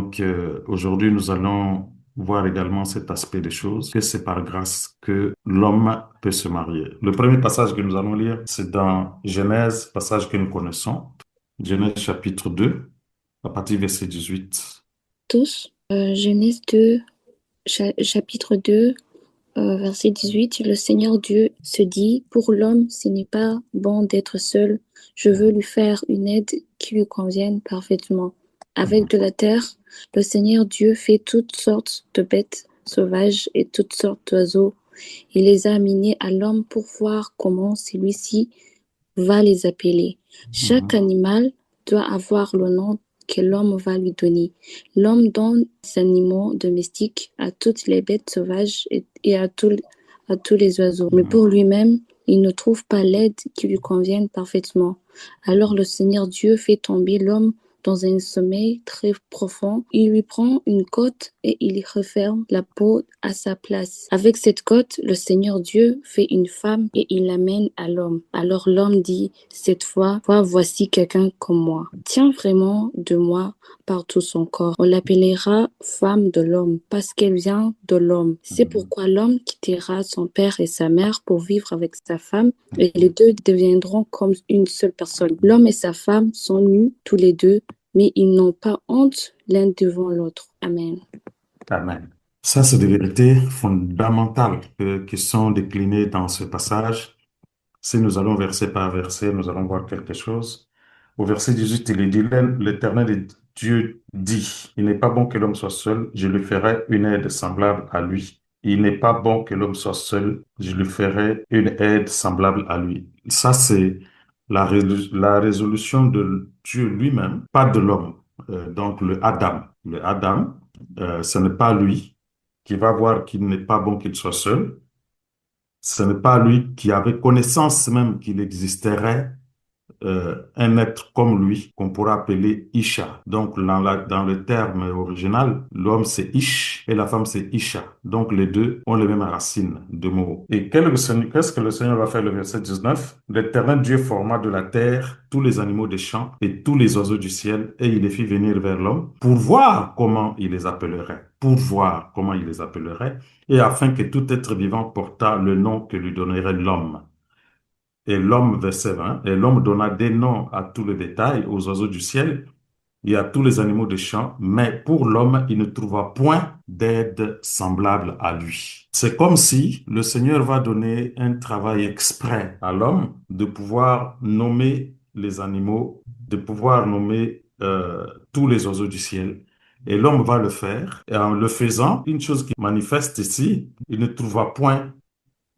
Donc, aujourd'hui, nous allons voir également cet aspect des choses, que c'est par grâce que l'homme peut se marier. Le premier passage que nous allons lire, c'est dans Genèse, passage que nous connaissons, Genèse chapitre 2, à partir du verset 18. Tous. Genèse 2, chapitre 2, verset 18. Le Seigneur Dieu se dit, pour l'homme, ce n'est pas bon d'être seul. Je veux lui faire une aide qui lui convienne parfaitement. Avec de la terre, le Seigneur Dieu fait toutes sortes de bêtes sauvages et toutes sortes d'oiseaux. Il les a amenés à l'homme pour voir comment celui-ci va les appeler. Chaque Mhm. animal doit avoir le nom que l'homme va lui donner. L'homme donne les animaux domestiques à toutes les bêtes sauvages et à tous les oiseaux. Mais Mhm. pour lui-même, il ne trouve pas l'aide qui lui convienne parfaitement. Alors le Seigneur Dieu fait tomber l'homme dans un sommeil très profond. Il lui prend une côte et il referme la peau à sa place. Avec cette côte, le Seigneur Dieu fait une femme et il l'amène à l'homme. Alors l'homme dit, cette fois, voici quelqu'un comme moi. Tiens vraiment de moi par tout son corps. On l'appellera femme de l'homme parce qu'elle vient de l'homme. C'est Mhm. pourquoi l'homme quittera son père et sa mère pour vivre avec sa femme et les deux deviendront comme une seule personne. L'homme et sa femme sont nus tous les deux, mais ils n'ont pas honte l'un devant l'autre. Amen. Amen. Ça, c'est des vérités fondamentales qui sont déclinées dans ce passage. Si nous allons verset par verset, nous allons voir quelque chose. Au verset 18, il est dit, l'Éternel Dieu dit, il n'est pas bon que l'homme soit seul, je lui ferai une aide semblable à lui. Il n'est pas bon que l'homme soit seul, je lui ferai une aide semblable à lui. Ça, c'est la résolution de Dieu lui-même, pas de l'homme. Donc, le Adam. Le Adam, ce n'est pas lui qui va voir qu'il n'est pas bon qu'il soit seul. Ce n'est pas lui qui avait connaissance même qu'il existerait un être comme lui qu'on pourra appeler Isha. Donc, dans le terme original, l'homme c'est Ish et la femme c'est Isha. Donc, les deux ont les mêmes racines de mots. Et qu'est-ce que le Seigneur va faire le verset 19? L'Éternel Dieu forma de la terre tous les animaux des champs et tous les oiseaux du ciel et il les fit venir vers l'homme pour voir comment il les appellerait. Pour voir comment il les appellerait et afin que tout être vivant portât le nom que lui donnerait l'homme. Et l'homme, verset 20, et l'homme donna des noms à tout le bétail, aux oiseaux du ciel et à tous les animaux des champs, mais pour l'homme, il ne trouva point d'aide semblable à lui. C'est comme si le Seigneur va donner un travail exprès à l'homme de pouvoir nommer les animaux, de pouvoir nommer tous les oiseaux du ciel. Et l'homme va le faire. Et en le faisant, une chose qui manifeste ici, il ne trouva point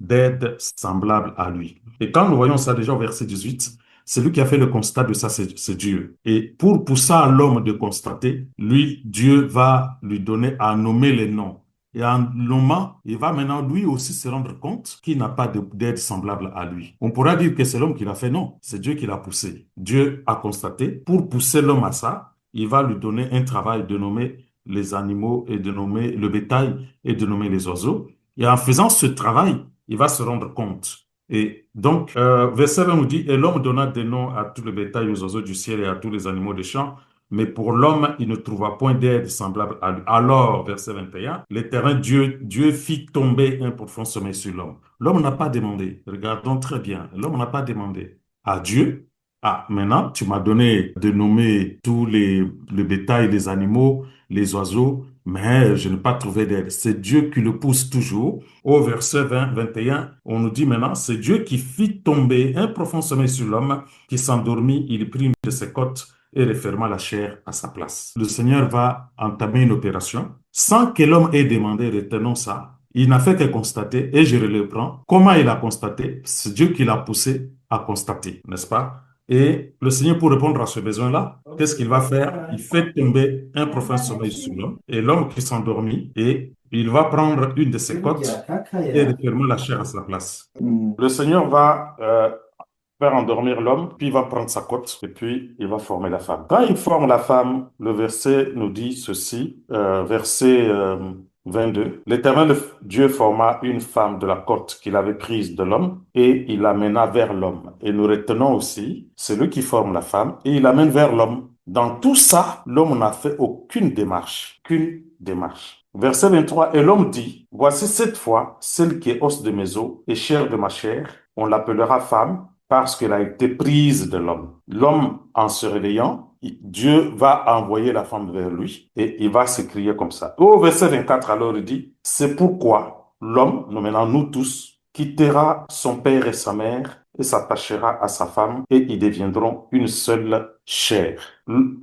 d'aide semblable à lui. Et quand nous voyons ça déjà au verset 18, c'est lui qui a fait le constat de ça, c'est Dieu. Et pour pousser à l'homme de constater, lui, Dieu va lui donner à nommer les noms. Et en nommant, il va maintenant lui aussi se rendre compte qu'il n'a pas d'aide semblable à lui. On pourra dire que c'est l'homme qui l'a fait, non, c'est Dieu qui l'a poussé. Dieu a constaté, pour pousser l'homme à ça, il va lui donner un travail de nommer les animaux et de nommer le bétail et de nommer les oiseaux. Et en faisant ce travail, il va se rendre compte. Et donc, verset 20 nous dit, et l'homme donna des noms à tout le bétail, aux oiseaux du ciel et à tous les animaux des champs, mais pour l'homme, il ne trouva point d'aide semblable à lui. Alors, verset 21, l'Éternel Dieu fit tomber un profond sommeil sur l'homme. L'homme n'a pas demandé. Regardons très bien. L'homme n'a pas demandé à Dieu. Ah, maintenant, tu m'as donné de nommer le bétail, les animaux, les oiseaux, mais je n'ai pas trouvé d'aide. C'est Dieu qui le pousse toujours. Au verset 20, 21, on nous dit maintenant, c'est Dieu qui fit tomber un profond sommeil sur l'homme qui s'endormit, il prit une de ses côtes et referma la chair à sa place. Le Seigneur va entamer une opération sans que l'homme ait demandé, retenons ça. Il n'a fait que constater, et je le prends. Comment il a constaté? C'est Dieu qui l'a poussé à constater, n'est-ce pas? Et le Seigneur, pour répondre à ce besoin-là, qu'est-ce qu'il va faire? Il fait tomber un profond sommeil sur l'homme, et l'homme qui s'endormit, et il va prendre une de ses côtes et refermer la chair à sa place. Le Seigneur va faire endormir l'homme, puis il va prendre sa côte, et puis il va former la femme. Quand il forme la femme, le verset nous dit ceci, verset 22. L'Éternel Dieu forma une femme de la côte qu'il avait prise de l'homme, et il l'amena vers l'homme. Et nous retenons aussi, c'est lui qui forme la femme, et il l'amène vers l'homme. Dans tout ça, l'homme n'a fait aucune démarche, qu'une démarche. Verset 23, et l'homme dit, voici cette fois, celle qui est os de mes os et chair de ma chair, on l'appellera femme parce qu'elle a été prise de l'homme. L'homme, en se réveillant, Dieu va envoyer la femme vers lui et il va s'écrier comme ça. Au verset 24, alors il dit, c'est pourquoi l'homme, nous maintenant nous tous, quittera son père et sa mère et s'attachera à sa femme et ils deviendront une seule chair.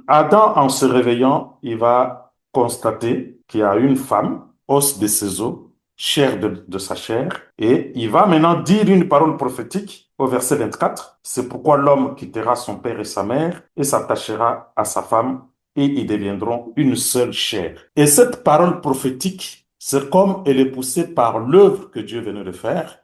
Adam, en se réveillant, il va constater qu'il y a une femme, os de ses os, chair de sa chair, et il va maintenant dire une parole prophétique au verset 24. C'est pourquoi l'homme quittera son père et sa mère et s'attachera à sa femme et ils deviendront une seule chair. Et cette parole prophétique, c'est comme elle est poussée par l'œuvre que Dieu venait de faire.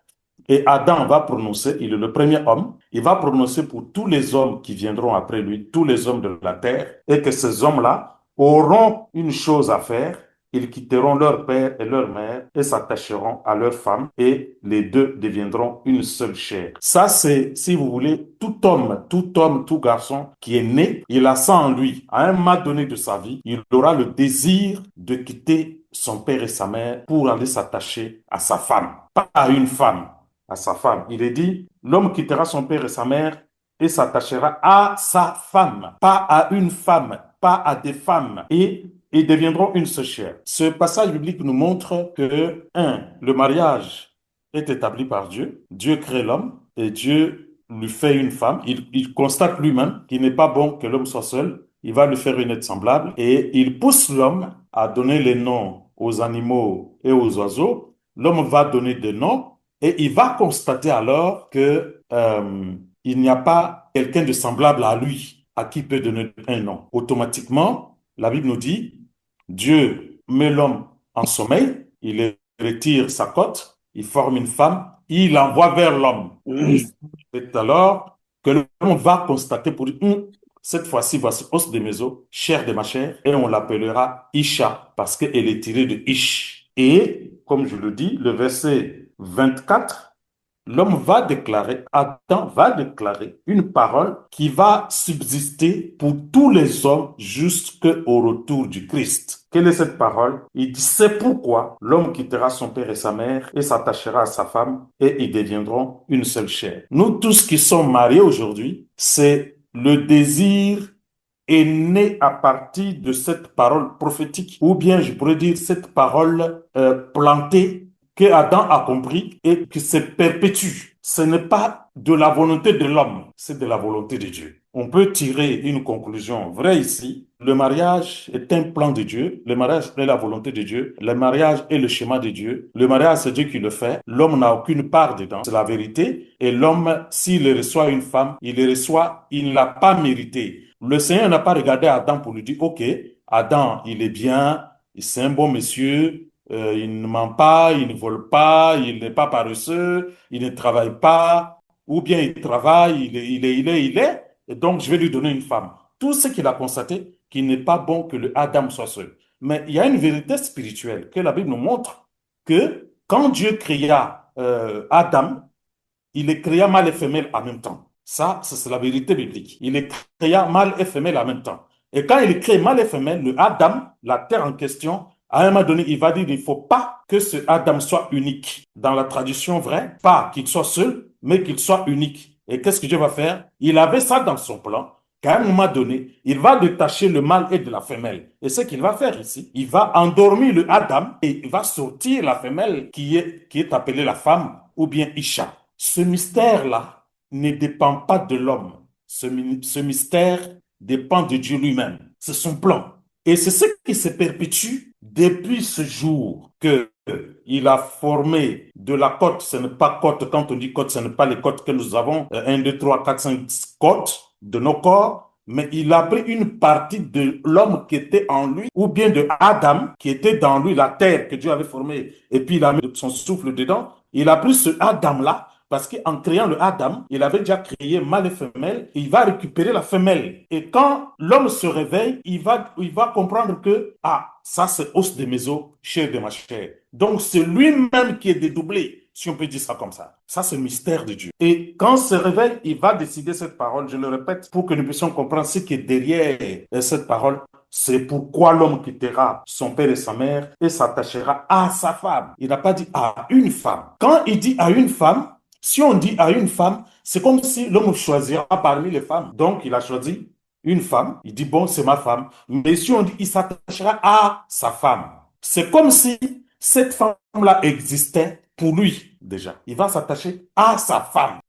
Et Adam va prononcer, il est le premier homme, il va prononcer pour tous les hommes qui viendront après lui, tous les hommes de la terre, et que ces hommes-là auront une chose à faire, ils quitteront leur père et leur mère et s'attacheront à leur femme et les deux deviendront une seule chair. Ça, c'est, si vous voulez, tout homme, tout garçon qui est né, il a ça en lui. À un moment donné de sa vie, il aura le désir de quitter son père et sa mère pour aller s'attacher à sa femme, pas à une femme, à sa femme. Il est dit, l'homme quittera son père et sa mère et s'attachera à sa femme, pas à une femme, pas à des femmes. Et ils deviendront une seule chair. Ce passage biblique nous montre que, le mariage est établi par Dieu. Dieu crée l'homme et Dieu lui fait une femme. Il constate lui-même qu'il n'est pas bon que l'homme soit seul. Il va lui faire une aide semblable et il pousse l'homme à donner les noms aux animaux et aux oiseaux. L'homme va donner des noms et il va constater alors que il n'y a pas quelqu'un de semblable à lui à qui il peut donner un nom. Automatiquement, la Bible nous dit, Dieu met l'homme en sommeil, il retire sa côte, il forme une femme, il l'envoie vers l'homme. Et c'est alors que l'homme va constater pour dire, cette fois-ci, voici os de mes os, chair de ma chair, et on l'appellera Isha, parce qu'elle est tirée de Ish. Et, comme je le dis, le verset 24, l'homme va déclarer, Adam va déclarer une parole qui va subsister pour tous les hommes jusqu'au retour du Christ. Quelle est cette parole? Il dit, c'est pourquoi l'homme quittera son père et sa mère et s'attachera à sa femme et ils deviendront une seule chair. Nous tous qui sommes mariés aujourd'hui, c'est le désir est né à partir de cette parole prophétique, ou bien je pourrais dire cette parole plantée que Adam a compris et qui se perpétue. Ce n'est pas de la volonté de l'homme, c'est de la volonté de Dieu. On peut tirer une conclusion vraie ici. Le mariage est un plan de Dieu. Le mariage est la volonté de Dieu. Le mariage est le schéma de Dieu. Le mariage, c'est Dieu qui le fait. L'homme n'a aucune part dedans. C'est la vérité. Et l'homme, s'il reçoit une femme, il le reçoit, il ne l'a pas mérité. Le Seigneur n'a pas regardé Adam pour lui dire, OK, Adam, il est bien, c'est un bon monsieur, il ne ment pas, il ne vole pas, il n'est pas paresseux, il ne travaille pas, ou bien il travaille, il est, et donc je vais lui donner une femme. Tout ce qu'il a constaté, qu'il n'est pas bon que le Adam soit seul. Mais il y a une vérité spirituelle que la Bible nous montre que quand Dieu créa Adam, il les créa mâle et femelle en même temps. Ça, c'est la vérité biblique. Il les créa mâle et femelle en même temps. Et quand il crée mâle et femelle, le Adam, la terre en question, à un moment donné, il va dire qu'il ne faut pas que ce Adam soit unique. Dans la tradition vraie, pas qu'il soit seul, mais qu'il soit unique. Et qu'est-ce que Dieu va faire? Il avait ça dans son plan, qu'à un moment donné, il va détacher le mâle et de la femelle. Et ce qu'il va faire ici, il va endormir le Adam et il va sortir la femelle qui est appelée la femme ou bien Isha. Ce mystère-là ne dépend pas de l'homme. Ce mystère dépend de Dieu lui-même. C'est son plan. Et c'est ce qui se perpétue depuis ce jour que il a formé de la côte. Ce n'est pas côte. Quand on dit côte, ce n'est pas les côtes que nous avons. 1, 2, 3, 4, 5 côtes de nos corps. Mais il a pris une partie de l'homme qui était en lui, ou bien de Adam, qui était dans lui, la terre que Dieu avait formée, et puis il a mis son souffle dedans. Il a pris ce Adam-là, parce qu'en créant le Adam, il avait déjà créé mâle et femelle, et il va récupérer la femelle. Et quand l'homme se réveille, il va comprendre que, ça c'est os de mes os, chair de ma chair. Donc c'est lui-même qui est dédoublé. si on peut dire ça comme ça. Ça, c'est le mystère de Dieu. Et quand on se réveille, il va décider cette parole, je le répète, pour que nous puissions comprendre ce qui est derrière cette parole. C'est pourquoi l'homme quittera son père et sa mère et s'attachera à sa femme. Il n'a pas dit à une femme. Quand il dit à une femme, si on dit à une femme, c'est comme si l'homme choisira parmi les femmes. Donc, il a choisi une femme. Il dit, bon, c'est ma femme. Mais si on dit, il s'attachera à sa femme. C'est comme si cette femme-là existait pour lui déjà. Il va s'attacher à sa femme.